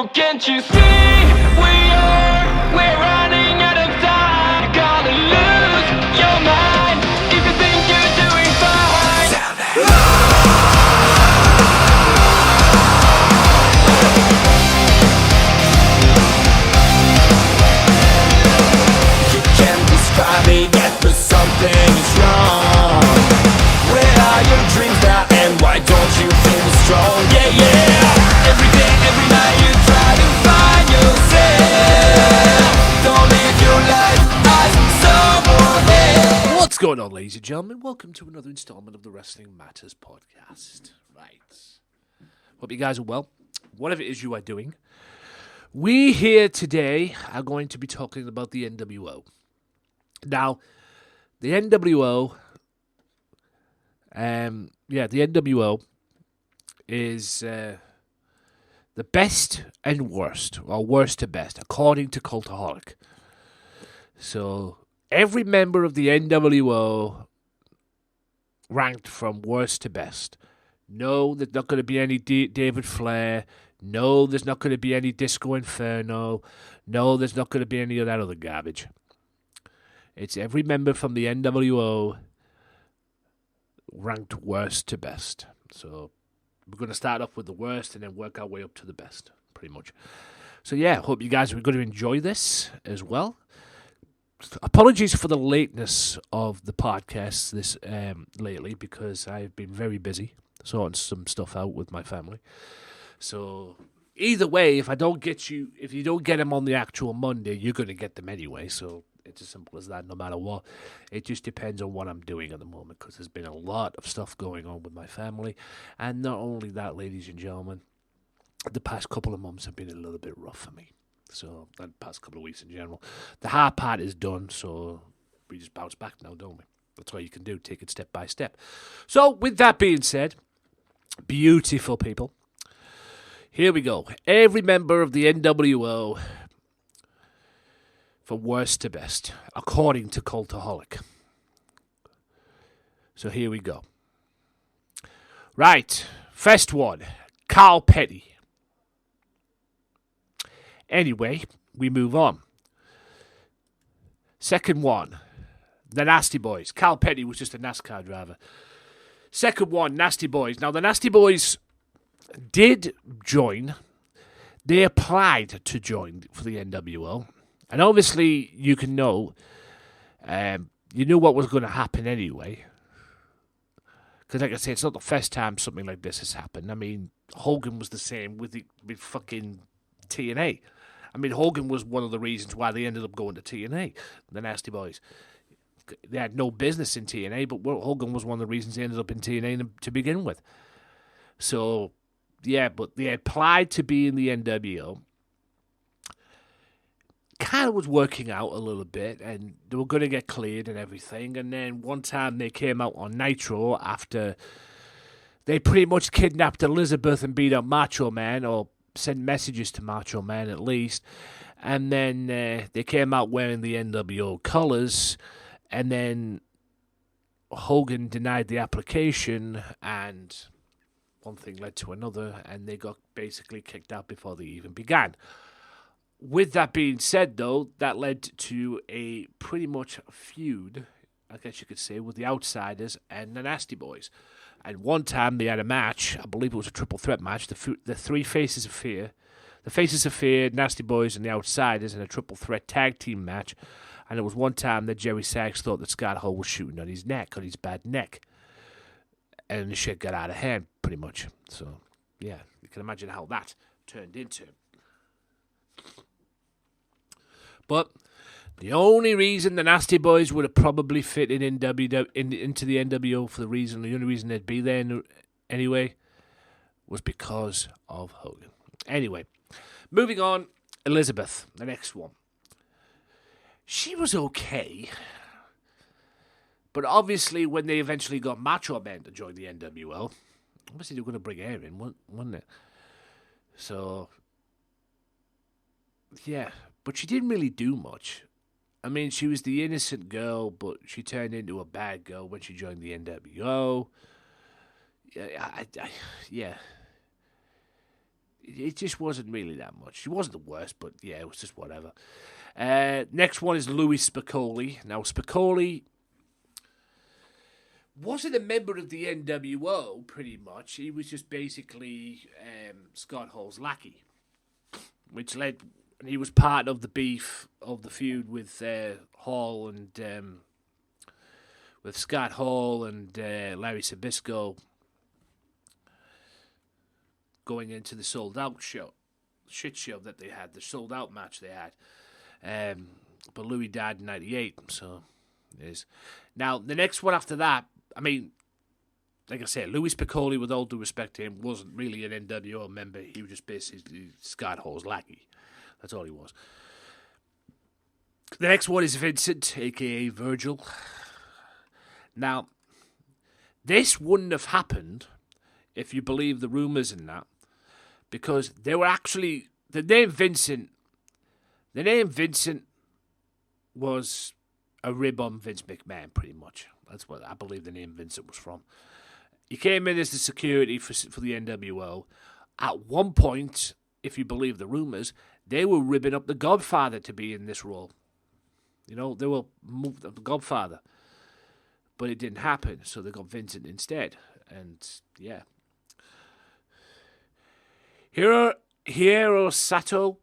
Oh, can't you see? We're running out of time. You gotta lose your mind if you think you're doing fine. You can't describe it yet, but something is wrong. Where are your dreams now, and why don't you feel strong? Yeah, yeah. Every day, every night, you try to find yourself. Don't live your life as someone else. What's going on, ladies and gentlemen? Welcome to another installment of the Wrestling Matters podcast. Right. Hope you guys are well. Whatever it is you are doing. We here today are going to be talking about the nWo. Now, the nWo, the nWo is the best and worst, or worst to best, according to Cultaholic. So, every member of the nWo ranked from worst to best. No, there's not going to be any David Flair. No, there's not going to be any Disco Inferno. No, there's not going to be any of that other garbage. It's every member from the nWo ranked worst to best. So we're going to start off with the worst and then work our way up to the best, pretty much. So yeah, hope you guys are going to enjoy this as well. Apologies for the lateness of the podcast this lately, because I've been very busy sorting some stuff out with my family. So either way, if you don't get them on the actual Monday, you're going to get them anyway. So it's as simple as that, no matter what. It just depends on what I'm doing at the moment, because there's been a lot of stuff going on with my family. And not only that, ladies and gentlemen, the past couple of months have been a little bit rough for me. So, the past couple of weeks in general. The hard part is done, so we just bounce back now, don't we? That's all you can do, take it step by step. So, with that being said, beautiful people, here we go. Every member of the nWo from worst to best, according to Cultaholic. So here we go. Right, first one, Carl Petty. Anyway, we move on. Second one, the Nasty Boys. Carl Petty was just a NASCAR driver. Second one, Nasty Boys. Now, the Nasty Boys did join. They applied to join for the nWo. And obviously, you can know, you knew what was going to happen anyway. Because, like I say, it's not the first time something like this has happened. I mean, Hogan was the same with fucking TNA. I mean, Hogan was one of the reasons why they ended up going to TNA, the Nasty Boys. They had no business in TNA, but Hogan was one of the reasons they ended up in TNA to begin with. So, yeah, but they applied to be in the nWo. Kind of was working out a little bit, and they were going to get cleared and everything. And then one time they came out on Nitro after they pretty much kidnapped Elizabeth and beat up Macho Man, or sent messages to Macho Man at least. And then they came out wearing the nWo colors, and then Hogan denied the application, and one thing led to another, and they got basically kicked out before they even began. With that being said, though, that led to a pretty much feud, I guess you could say, with the Outsiders and the Nasty Boys. And one time they had a match, I believe it was a triple threat match, the three Faces of Fear. The Faces of Fear, Nasty Boys, and the Outsiders in a triple threat tag team match. And it was one time that Jerry Sachs thought that Scott Hall was shooting on his neck, on his bad neck. And the shit got out of hand, pretty much. So, yeah, you can imagine how that turned into. But the only reason the Nasty Boys would have probably fitted into the nWo the only reason they'd be there anyway, was because of Hogan. Anyway, moving on, Elizabeth, the next one. She was okay, but obviously when they eventually got Macho Man to join the nWo, obviously they were going to bring her in, wasn't it? So, yeah, but she didn't really do much. I mean, she was the innocent girl, but she turned into a bad girl when she joined the nWo. Yeah. it just wasn't really that much. It wasn't the worst, but yeah, it was just whatever. Next one is Louis Piccoli. Now, Piccoli wasn't a member of the nWo, pretty much. He was just basically Scott Hall's lackey, which led... And he was part of the beef of the feud with Hall and... with Scott Hall and Larry Zbyszko going into the sold-out shit show that they had, the sold-out match they had. But Louis died in 98, so it is. Now, the next one after that, I mean, like I said, Louis Piccoli, with all due respect to him, wasn't really an nWo member. He was just basically Scott Hall's lackey. That's all he was. The next one is Vincent, a.k.a. Virgil. Now, this wouldn't have happened if you believe the rumours in that, because they were actually... The name Vincent was a rib on Vince McMahon, pretty much. That's what I believe the name Vincent was from. He came in as the security for the nWo. At one point, if you believe the rumours, they were ribbing up the Godfather to be in this role. You know, they were moved up the Godfather. But it didn't happen, so they got Vincent instead. And, yeah. Hiro Sato,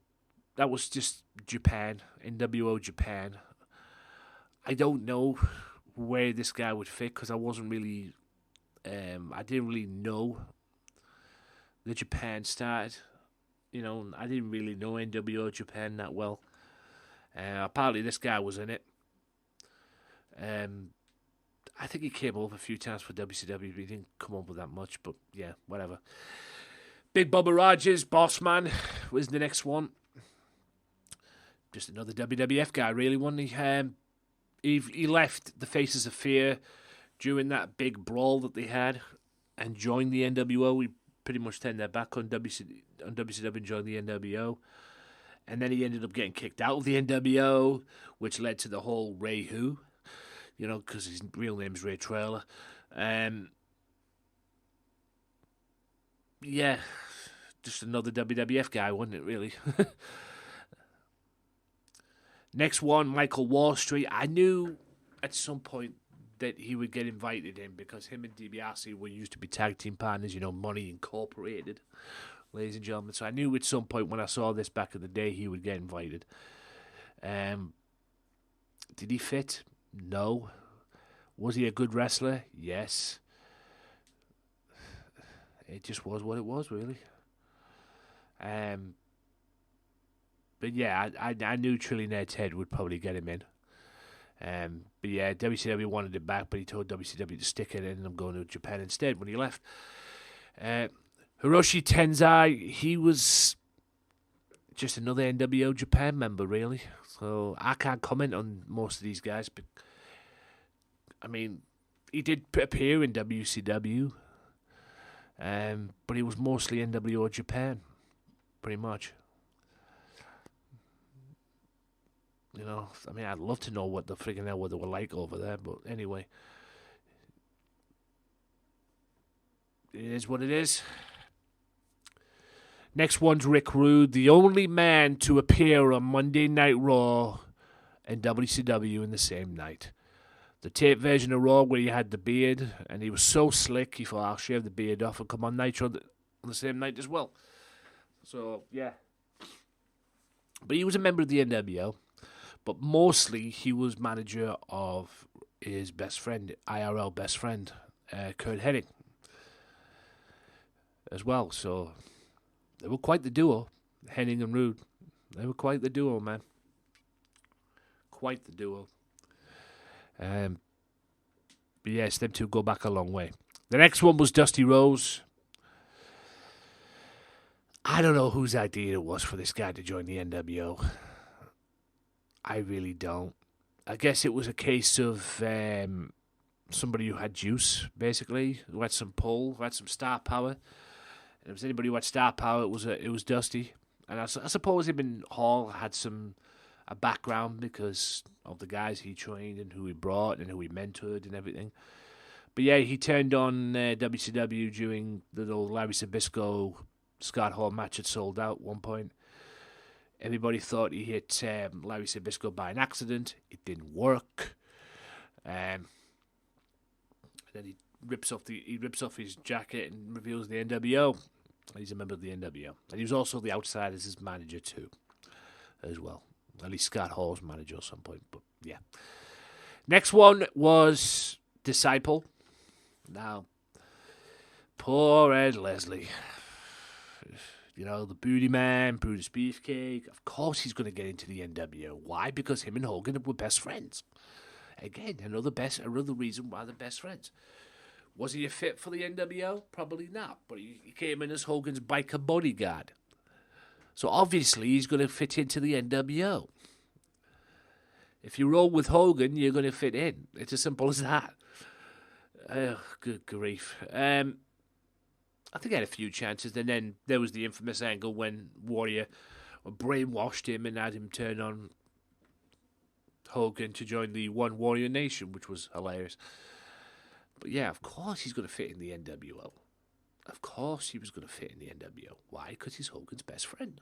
that was just Japan, nWo Japan. I don't know where this guy would fit, because I wasn't really... I didn't really know the Japan started. You know, I didn't really know nWo Japan that well. Apparently this guy was in it. I think he came over a few times for WCW, but he didn't come over that much. But yeah, whatever. Big Bubba Rogers, Boss Man, was the next one. Just another WWF guy, really, wasn't he? He left the Faces of Fear during that big brawl that they had and joined the nWo. We pretty much turned their back on WCW and joined the nWo. And then he ended up getting kicked out of the nWo, which led to the whole Ray Who. You know, because his real name's Ray Traylor. Yeah, just another WWF guy, wasn't it, really? Next one, Michael Wall Street. I knew at some point that he would get invited in, because him and DiBiase were used to be tag team partners, you know, Money Incorporated, ladies and gentlemen. So I knew at some point when I saw this back in the day, he would get invited. Did he fit? No. Was he a good wrestler? Yes. It just was what it was, really. But yeah, I knew Trillionaire Ted would probably get him in. But yeah, WCW wanted it back, but he told WCW to stick it in, and I'm going to Japan instead when he left. Hiroshi Tenzai, he was just another nWo Japan member, really. So I can't comment on most of these guys, but I mean, he did appear in WCW, but he was mostly nWo Japan, pretty much. You know, I mean, I'd love to know what the friggin' hell what they were like over there, but anyway. It is what it is. Next one's Rick Rude, the only man to appear on Monday Night Raw and WCW in the same night. The tape version of Raw where he had the beard, and he was so slick, he thought, I'll shave the beard off and come on Nitro on the same night as well. So, yeah. But he was a member of the nWo, but mostly he was manager of his best friend, IRL best friend, Curt Hennig, as well. So, they were quite the duo, Hennig and Rude. They were quite the duo, man. Quite the duo. But yes, them two go back a long way. The next one was Dusty Rhodes. I don't know whose idea it was for this guy to join the nWo. I really don't. I guess it was a case of somebody who had juice, basically, who had some pull, who had some star power. And if it was anybody who had star power, it was Dusty. And I suppose him and Hall had a background because of the guys he trained and who he brought and who he mentored and everything. But yeah, he turned on WCW during the old Larry Zbyszko Scott Hall match had sold out at one point. Everybody thought he hit Larry Zbyszko by an accident. It didn't work. And then he rips off his jacket and reveals the NWO. He's a member of the NWO. And he was also the Outsiders' manager too, as well. At least Scott Hall's manager at some point. But yeah. Next one was Disciple. Now, poor Ed Leslie. You know, the Booty Man, Brutus Beefcake. Of course he's going to get into the NWO. Why? Because him and Hogan were best friends. Again, another reason why they're best friends. Was he a fit for the NWO? Probably not. But he came in as Hogan's biker bodyguard. So obviously he's going to fit into the NWO. If you roll with Hogan, you're going to fit in. It's as simple as that. Oh, good grief. I think he had a few chances. And then there was the infamous angle when Warrior brainwashed him and had him turn on Hogan to join the One Warrior Nation, which was hilarious. But yeah, of course he's going to fit in the NWO. Of course he was going to fit in the NWO. Why? Because he's Hogan's best friend.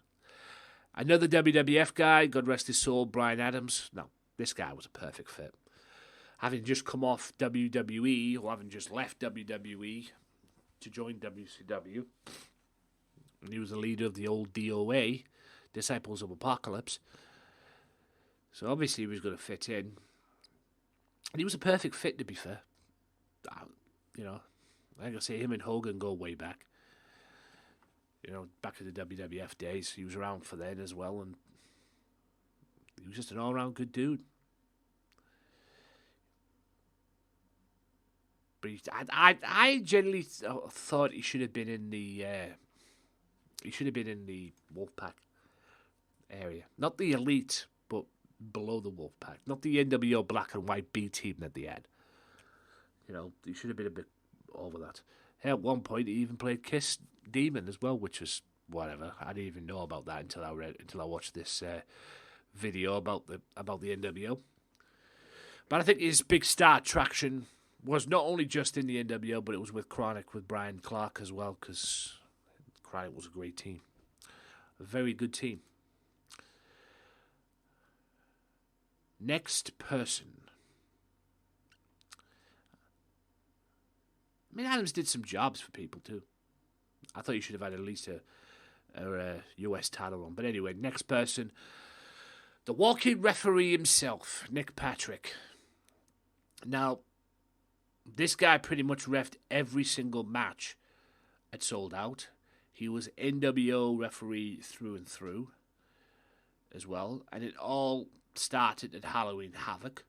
Another WWF guy, God rest his soul, Bryan Adams. No, this guy was a perfect fit. Having just come off WWE, or having just left WWE to join WCW, and he was the leader of the old DOA, Disciples of Apocalypse. So obviously he was going to fit in. And he was a perfect fit, to be fair. You know, like I say, him and Hogan go way back. You know, back to the WWF days. He was around for then as well, and he was just an all-around good dude. But I generally thought he should have been in the Wolfpack area, not the Elite, but below the Wolfpack, not the NWO Black and White B team that they had. You know, he should have been a bit over that. At one point, he even played Kiss Demon as well, which was whatever. I didn't even know about that until I watched this video about the NWO. But I think his big star traction was not only just in the NWO, but it was with Chronic, with Brian Clark as well, because Chronic was a great team. A very good team. Next person. I mean, Adams did some jobs for people too. I thought you should have had at least a US title run. But anyway, next person. The walking referee himself, Nick Patrick. Now, this guy pretty much reffed every single match at Sold Out. He was NWO referee through and through as well. And it all started at Halloween Havoc.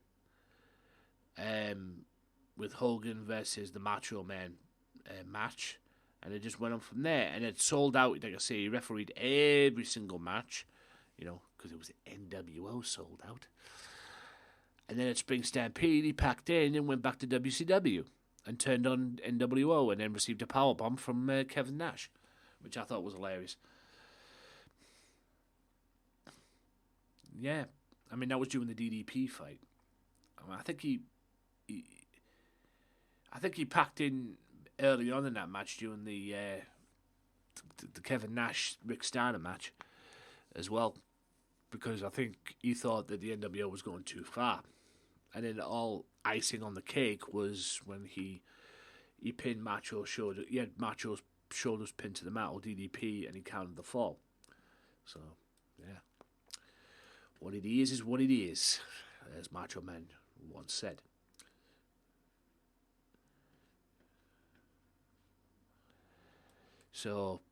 With Hogan versus the Macho Man match. And it just went on from there. And it Sold Out, like I say, he refereed every single match, you know, because it was NWO Sold Out. And then at Spring Stampede, he packed in and went back to WCW and turned on NWO and then received a powerbomb from Kevin Nash, which I thought was hilarious. Yeah, I mean, that was during the DDP fight. I mean, I think he packed in early on in that match during the Kevin Nash Rick Steiner match as well, because I think he thought that the NWO was going too far, and then all icing on the cake was when he pinned Macho's shoulder. He had Macho's shoulders pinned to the mat or DDP, and he counted the fall. So yeah, what it is what it is, as Macho Man once said. So,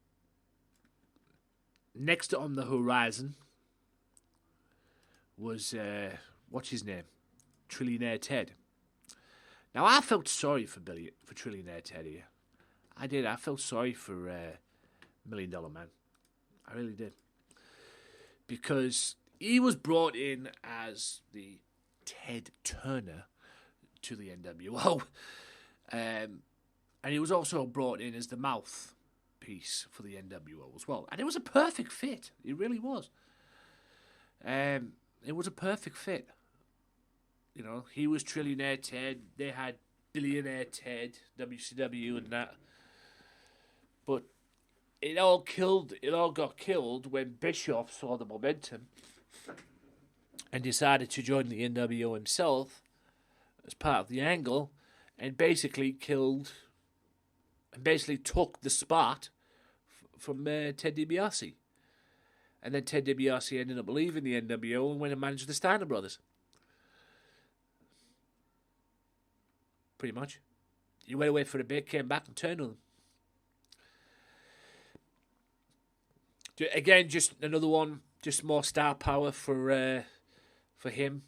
next on the horizon was, what's his name? Trillionaire Ted. Now, I felt sorry for Trillionaire Ted here. I did. I felt sorry for $1 Million Man. I really did. Because he was brought in as the Ted Turner to the NWO. And he was also brought in as the mouthpiece for the NWO as well. And it was a perfect fit. It really was. It was a perfect fit. You know, he was Trillionaire Ted. They had Billionaire Ted, WCW and that. But it all got killed when Bischoff saw the momentum and decided to join the NWO himself as part of the angle, and basically took the spot from Ted DiBiase. And then Ted DiBiase ended up leaving the NWO and went and managed the Steiner Brothers. Pretty much. He went away for a bit, came back and turned on them. Again, just another one, just more star power for him.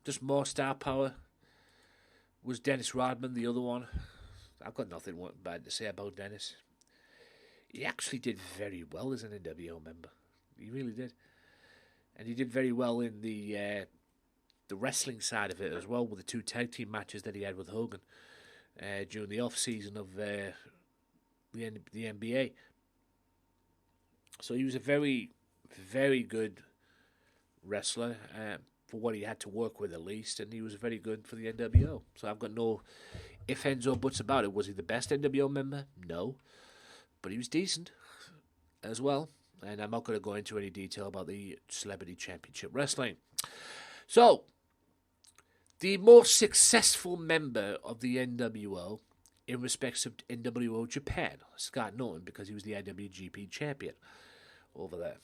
Just more star power. Was Dennis Rodman the other one? I've got nothing bad to say about Dennis. He actually did very well as an NWO member. He really did. And he did very well in the wrestling side of it as well, with the 2 tag team matches that he had with Hogan during the off-season of the NBA. So he was a very, very good wrestler for what he had to work with at least, and he was very good for the NWO. So I've got no ifs, ands, or buts about it. Was he the best NWO member? No. But he was decent as well. And I'm not going to go into any detail about the Celebrity Championship Wrestling. So, the most successful member of the NWO in respects of NWO Japan, Scott Norton, because he was the IWGP champion over there.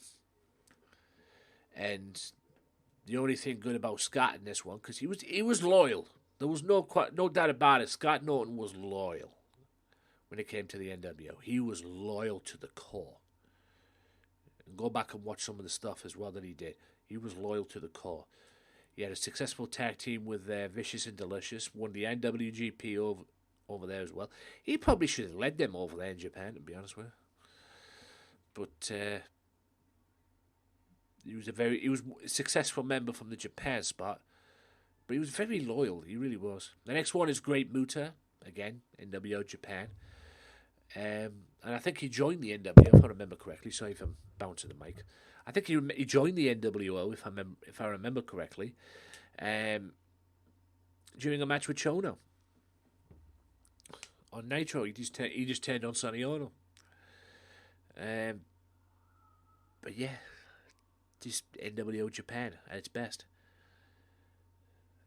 And the only thing good about Scott in this one, because he was loyal. There was no doubt about it. Scott Norton was loyal when it came to the NWO. He was loyal to the core. And go back and watch some of the stuff as well that he did. He was loyal to the core. He had a successful tag team with Vicious and Delicious. Won the NWGP over there as well. He probably should have led them over there in Japan, to be honest with you. But he was a successful member from the Japan spot. But he was very loyal. He really was. The next one is Great Muta. Again, NWO Japan. And I think he joined the NWO, if I remember correctly. Sorry if I'm bouncing the mic. I think he joined the NWO, if I remember correctly, during a match with Chono on Nitro. He just turned on Sonny Ono. But yeah, just NWO Japan at its best.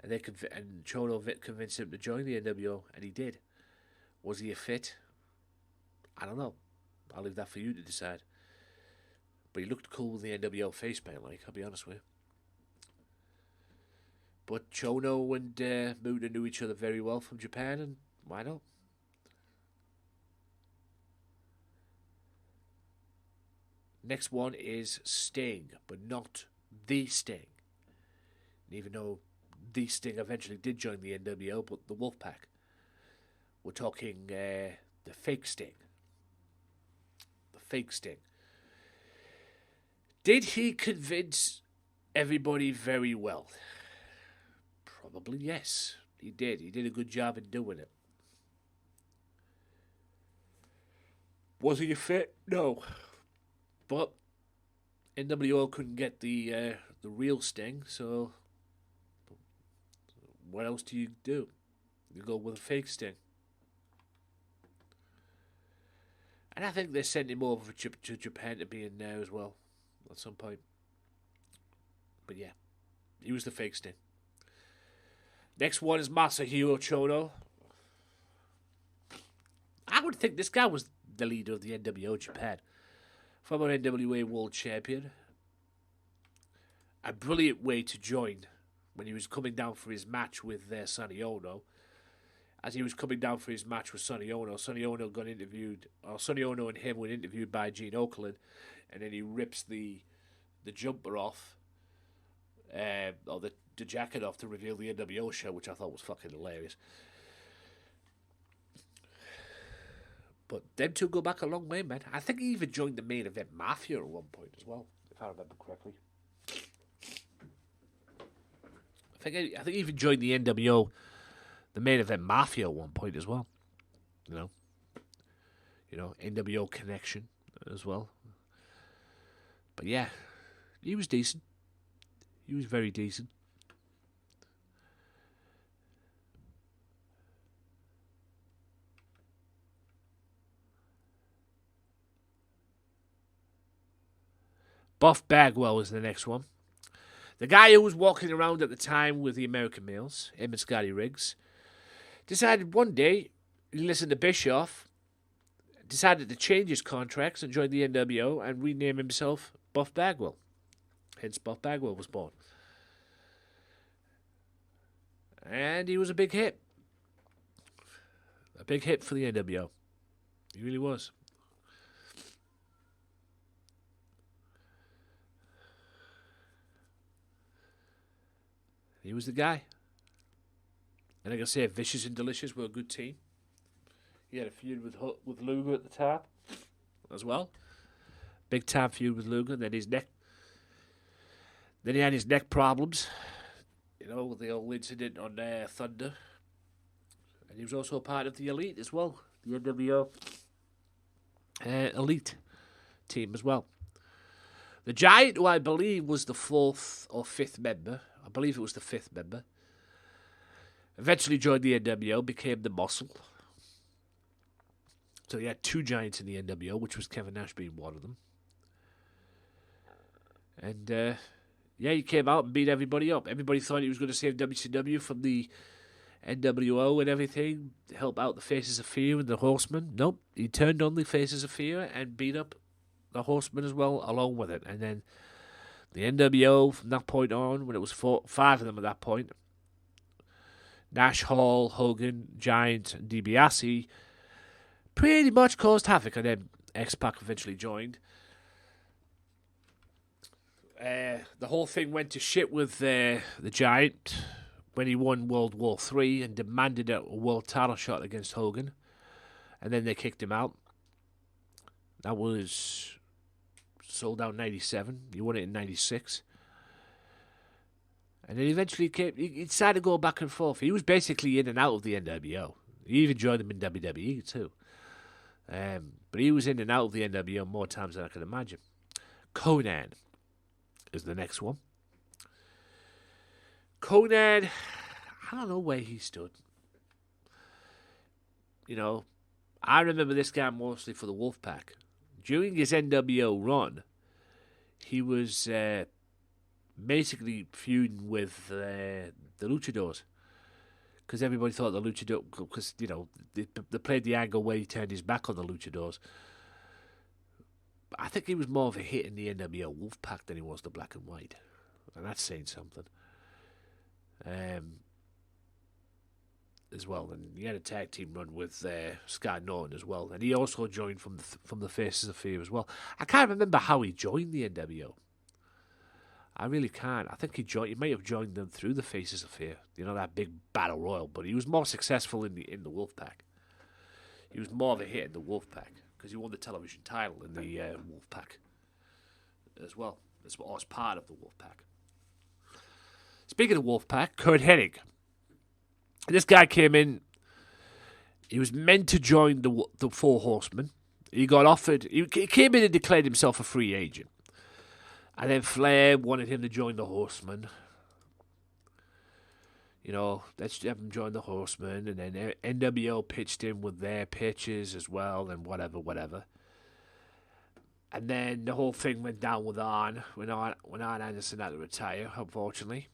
And and Chono convinced him to join the NWO, and he did. Was he a fit? I don't know. I'll leave that for you to decide. But he looked cool with the NWO face paint, I'll be honest with you. But Chono and Muta knew each other very well from Japan, and why not? Next one is Sting, but not the Sting. Even though the Sting eventually did join the NWO, but the Wolfpack. We're talking the fake Sting. The fake Sting. Did he convince everybody very well? Probably yes. He did. He did a good job in doing it. Was he a fit? No. But NWO couldn't get the real Sting, so what else do you do? You go with a fake Sting. And I think they sent him over to Japan to be in there as well at some point. But yeah, he was the fake Sting. Next one is Masahiro Chono. I would think this guy was the leader of the NWO Japan. Former NWA World Champion. A brilliant way to join when he was coming down for his match with Sonny Ono. As he was coming down for his match with Sonny Ono Sonny Ono and him were interviewed by Gene Okerlund, and then he rips the jumper off, or the jacket off to reveal the NWO show, which I thought was fucking hilarious. But them two go back a long way, man. I think he even joined the main event Mafia at one point as well, if I remember correctly. I think he even joined the NWO, the main event Mafia at one point as well. You know, NWO connection as well. But yeah, he was decent. He was very decent. Buff Bagwell was the next one. The guy who was walking around at the time with the American males, him and Scotty Riggs, decided one day he listened to Bischoff, decided to change his contracts and join the NWO and rename himself Buff Bagwell. Hence Buff Bagwell was born. And he was a big hit. A big hit for the NWO. He really was. He was the guy. And like I say, Vicious and Delicious were a good team. He had a feud with Luger at the time as well. Big time feud with Luger. And then his neck. Then he had his neck problems. You know, with the old incident on Thunder. And he was also a part of the Elite as well. The NWO Elite team as well. The Giant, who I believe was the 4th or 5th member. I believe it was the 5th member. Eventually joined the NWO, became the Muscle. So he had 2 Giants in the NWO, which was Kevin Nash being one of them. And, he came out and beat everybody up. Everybody thought he was going to save WCW from the NWO and everything, help out the Faces of Fear and the Horsemen. Nope, he turned on the Faces of Fear and beat up the Horsemen as well, along with it. And then the NWO, from that point on, when it was 5 of them at that point, Nash, Hall, Hogan, Giant, and DiBiase, pretty much caused havoc. And then X-Pac eventually joined. The whole thing went to shit with the Giant when he won World War III and demanded a world title shot against Hogan. And then they kicked him out. That was sold out in 97. He won it in 96. And then eventually he decided to go back and forth. He was basically in and out of the NWO. He even joined them in WWE too. But he was in and out of the NWO more times than I can imagine. Conan is the next one. Conan, I don't know where he stood. You know, I remember this guy mostly for the Wolfpack. During his NWO run, he was basically feuding with the Luchadors. Because everybody thought the Luchadors, because, you know, they played the angle where he turned his back on the Luchadors. I think he was more of a hit in the NWO Wolfpack than he was the Black and White. And that's saying something. As well, and he had a tag team run with Scott Norton as well, and he also joined from the Faces of Fear as well. I can't remember how he joined the NWO. I really can't. I think he may have joined them through the Faces of Fear. You know, that big battle royal, but he was more successful in the Wolfpack. He was more of a hit in the Wolfpack because he won the television title in the Wolfpack as well. As part of the Wolfpack. Speaking of Wolfpack, Curt Hennig. This guy came in. He was meant to join the Four Horsemen. He got offered. He came in and declared himself a free agent. And then Flair wanted him to join the Horsemen. You know, let's have him join the Horsemen. And then NWO pitched in with their pitches as well, and whatever. And then the whole thing went down with Arn when Arn Anderson had to retire, unfortunately.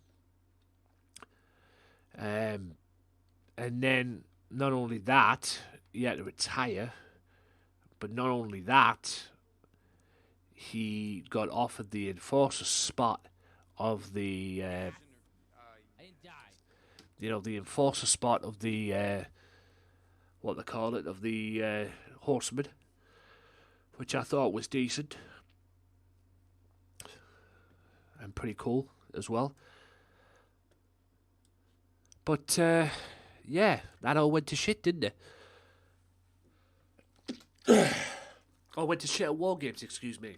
And then not only that, he had to retire, but not only that, he got offered the enforcer spot of the, the enforcer spot of the, what they call it, of the Horsemen, which I thought was decent and pretty cool as well. But, yeah, that all went to shit, didn't it? All went to shit at War Games, excuse me.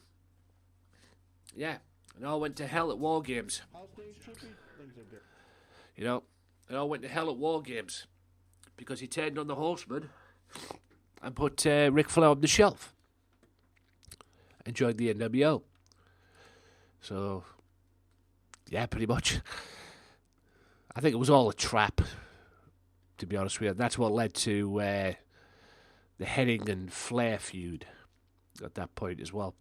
Yeah, it all went to hell at War Games. You know, it all went to hell at War Games because he turned on the Horseman and put Ric Flair on the shelf and joined the NWO. So, yeah, pretty much. I think it was all a trap, to be honest with you. That's what led to the Hennig and Flair feud at that point as well.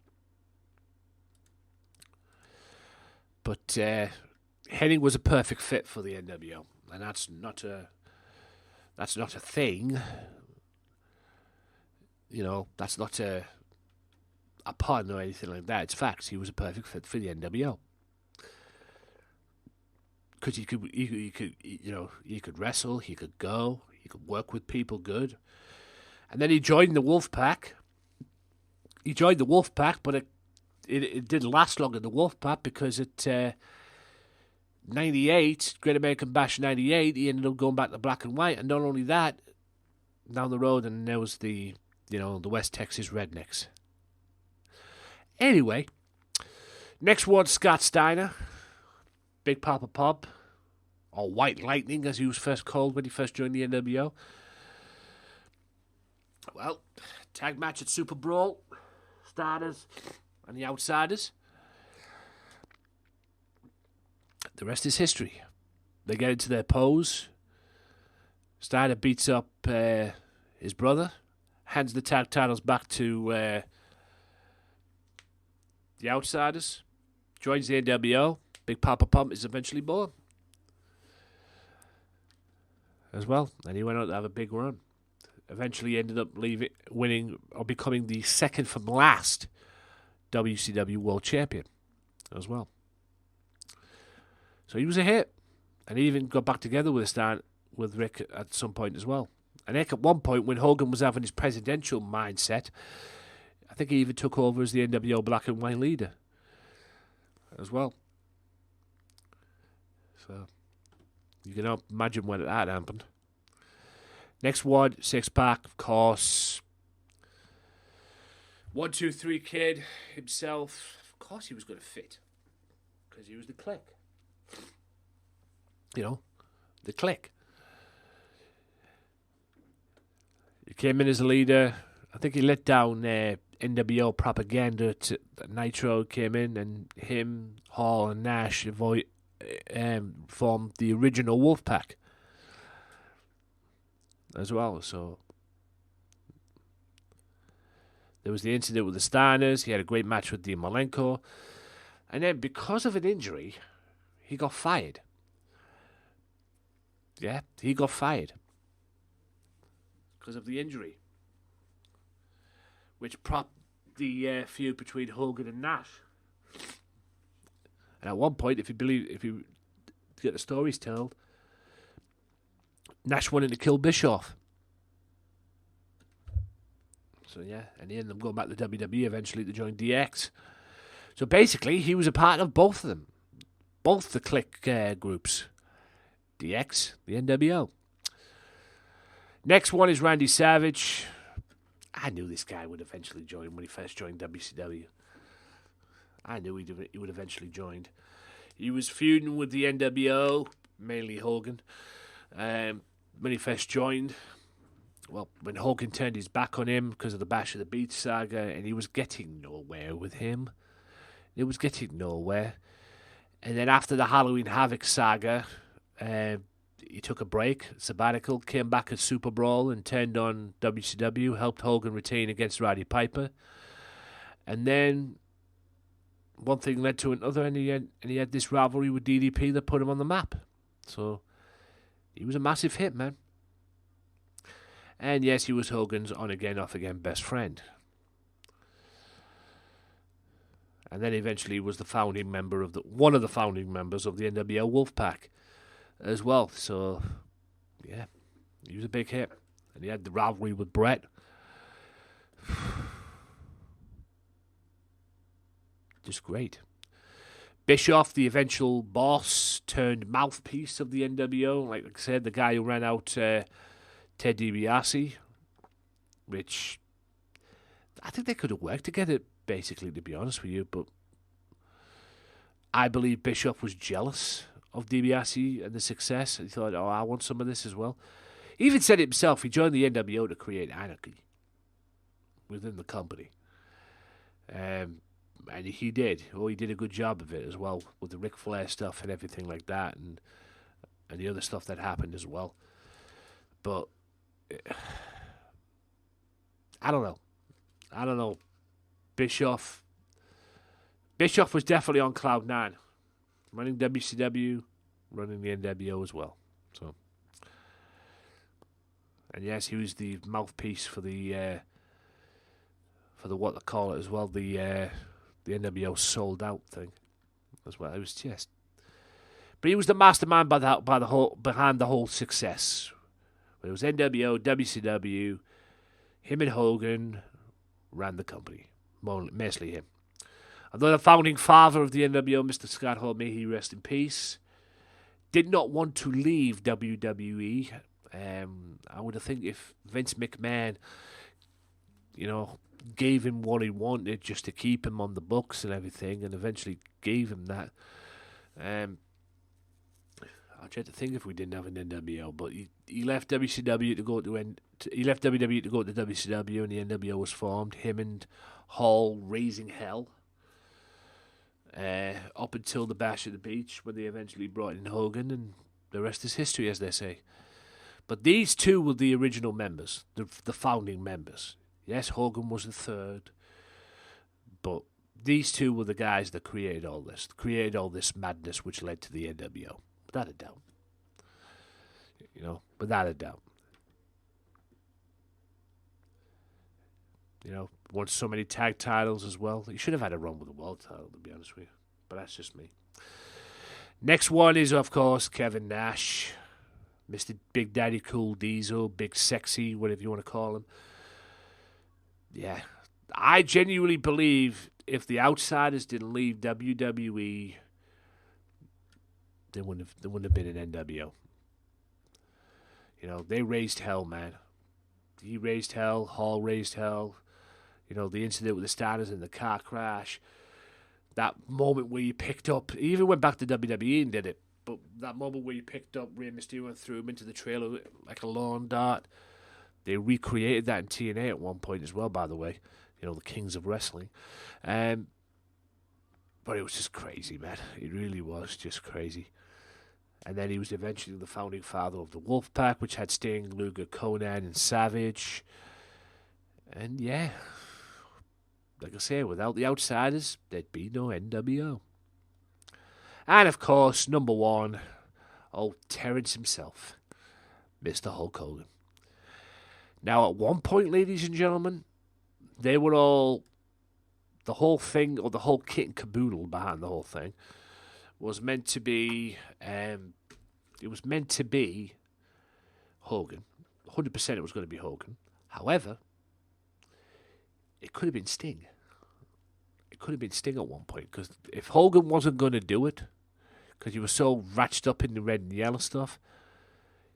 But Hennig was a perfect fit for the NWO, and that's not a thing. You know, that's not a pun or anything like that. It's facts. He was a perfect fit for the NWO because he could wrestle, he could go, he could work with people good, and then he joined the Wolfpack. But it didn't last long in the Wolfpack because at 98, Great American Bash 98, he ended up going back to black and white, and not only that, down the road, and there was the West Texas Rednecks. Anyway, next one, Scott Steiner, Big Papa Pop, or White Lightning as he was first called when he first joined the NWO. Well, tag match at Super Brawl, Starters and the Outsiders. The rest is history. They get into their pose. Steiner beats up his brother, hands the tag titles back to the Outsiders, joins the NWO. Big Papa Pump is eventually born as well, and he went on to have a big run. Eventually ended up winning or becoming the second from last WCW World Champion as well. So he was a hit, and he even got back together with Rick at some point as well. And Rick at one point, when Hogan was having his presidential mindset, I think he even took over as the NWO Black and White leader as well. So you can imagine when that happened. Next one, Six Pack, of course. 1, 2, 3 Kid himself. Of course he was going to fit, because he was the Click. You know, the Click. He came in as a leader. I think he let down NWO propaganda. Nitro came in, and him, Hall, and Nash formed the original Wolfpack as well. So there was the incident with the Steiners. He had a great match with Dean Malenko, and then because of an injury, he got fired. Yeah, he got fired because of the injury, which propped the feud between Hogan and Nash. And at one point, if you get the stories told, Nash wanted to kill Bischoff. So yeah, and he ended up going back to WWE eventually to join DX. So basically, he was a part of both of them, both the Click groups, DX, the NWO. Next one is Randy Savage. I knew this guy would eventually join when he first joined WCW. I knew he would eventually join. He was feuding with the NWO, mainly Hogan, when he first joined. Well, when Hogan turned his back on him because of the Bash of the Beach saga, and he was getting nowhere with him. It was getting nowhere. And then after the Halloween Havoc saga, he took a break, sabbatical, came back at Super Brawl and turned on WCW, helped Hogan retain against Roddy Piper. And then one thing led to another, and he had this rivalry with DDP that put him on the map. So he was a massive hit, man. And yes, he was Hogan's on-again, off-again best friend. And then eventually was one of the founding members of the NWO Wolfpack as well. So, yeah, he was a big hit. And he had the rivalry with Brett. Just great. Bischoff, the eventual boss turned mouthpiece of the NWO. Like I said, the guy who ran out Ted DiBiase, which I think they could have worked together, basically, to be honest with you. But I believe Bischoff was jealous of DiBiase and the success. He thought, I want some of this as well. He even said it himself. He joined the NWO to create anarchy within the company. And he did. He did a good job of it as well, with the Ric Flair stuff and everything like that, and the other stuff that happened as well. But I don't know. Bischoff was definitely on cloud 9. running WCW, running the NWO as well. So, and yes, he was the mouthpiece for the what they call it as well, the NWO sold out thing as well. It was just, but he was the mastermind behind the whole success. When it was NWO, WCW, him and Hogan ran the company, mostly him. Although the founding father of the NWO, Mr. Scott Hall, may he rest in peace, did not want to leave WWE. I would think if Vince McMahon, gave him what he wanted just to keep him on the books and everything, and eventually gave him that. I'll try to think if we didn't have an NWO, but he left WCW to go to he left WWE to go to WCW, and the NWO was formed. Him and Hall raising hell up until the Bash at the Beach, when they eventually brought in Hogan, and the rest is history, as they say. But these two were the original members, the founding members. Yes, Hogan was the third, but these two were the guys that created all this madness which led to the NWO, without a doubt. Without a doubt. Won so many tag titles as well. He should have had a run with the world title, to be honest with you, but that's just me. Next one is, of course, Kevin Nash, Mr. Big Daddy Cool Diesel, Big Sexy, whatever you want to call him. Yeah, I genuinely believe if the Outsiders didn't leave WWE, there wouldn't have been an NWO. They raised hell, man. He raised hell. Hall raised hell. The incident with the Stardust and the car crash. That moment where you picked up, he even went back to WWE and did it, but that moment where you picked up Rey Mysterio and threw him into the trailer like a lawn dart. They recreated that in TNA at one point as well, by the way. The Kings of Wrestling. But it was just crazy, man. It really was just crazy. And then he was eventually the founding father of the Wolfpack, which had Sting, Luger, Conan, and Savage. And yeah, like I say, without the Outsiders, there'd be no NWO. And of course, number one, Terrence himself, Mr. Hulk Hogan. Now, at one point, ladies and gentlemen, they were all, the whole thing, or the whole kit and caboodle behind the whole thing, was meant to be, it was meant to be Hogan. 100% it was going to be Hogan. However, it could have been Sting. It could have been Sting at one point, because if Hogan wasn't going to do it, because he was so ratched up in the red and yellow stuff,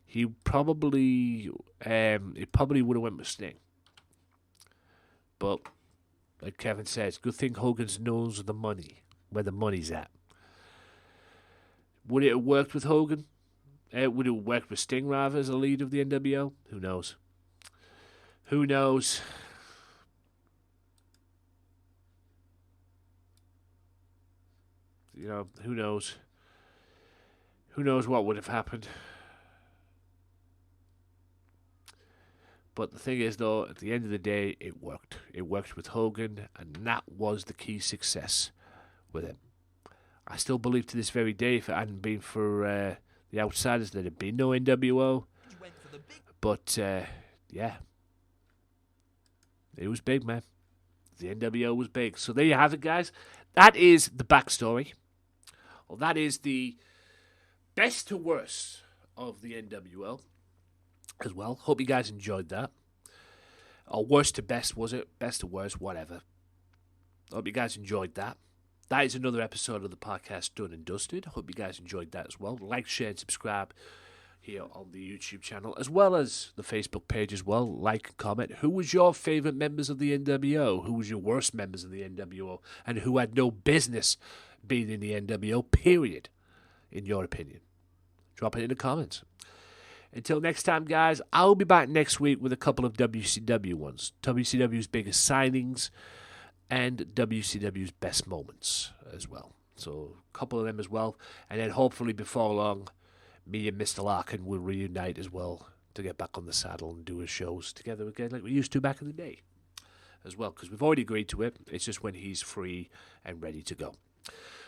he probably would have went with Sting. But like Kevin says, good thing Hogan's knows the money, where the money's at. Would it have worked with Hogan? Would it have worked with Sting rather as a lead of the NWO? Who knows? Who knows? Who knows? Who knows what would have happened? But the thing is, though, at the end of the day, it worked. It worked with Hogan, and that was the key success with him. I still believe to this very day, if it hadn't been for the Outsiders, there'd have been no NWO. But, yeah. It was big, man. The NWO was big. So there you have it, guys. That is the backstory. Well, that is the best to worst of the NWO as well. Hope you guys enjoyed that. Or worst to best, was it? Best to worst, whatever. Hope you guys enjoyed that. That is another episode of the podcast done and dusted. Hope you guys enjoyed that as well. Like, share, and subscribe here on the YouTube channel, as well as the Facebook page as well. Like and comment. Who was your favourite members of the NWO? Who was your worst members of the NWO? And who had no business being in the NWO, period, in your opinion? Drop it in the comments. Until next time, guys, I'll be back next week with a couple of WCW ones. WCW's biggest signings and WCW's best moments as well. So a couple of them as well. And then hopefully before long, me and Mr. Larkin will reunite as well to get back on the saddle and do his shows together again like we used to back in the day as well. Because we've already agreed to it. It's just when he's free and ready to go.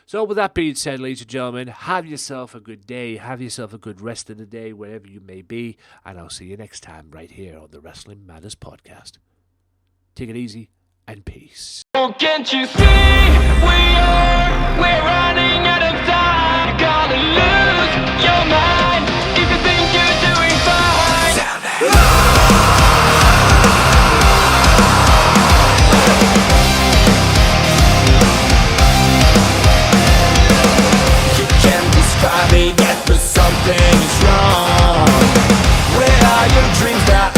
So with that being said, ladies and gentlemen, have yourself a good day. Have yourself a good rest of the day, wherever you may be. And I'll see you next time right here on the Wrestling Matters Podcast. Take it easy and peace. Oh, can't you see we're running out of time? You gotta lose your mind if you think you're doing fine. You can't describe it yet, but something is wrong. Where are your dreams now?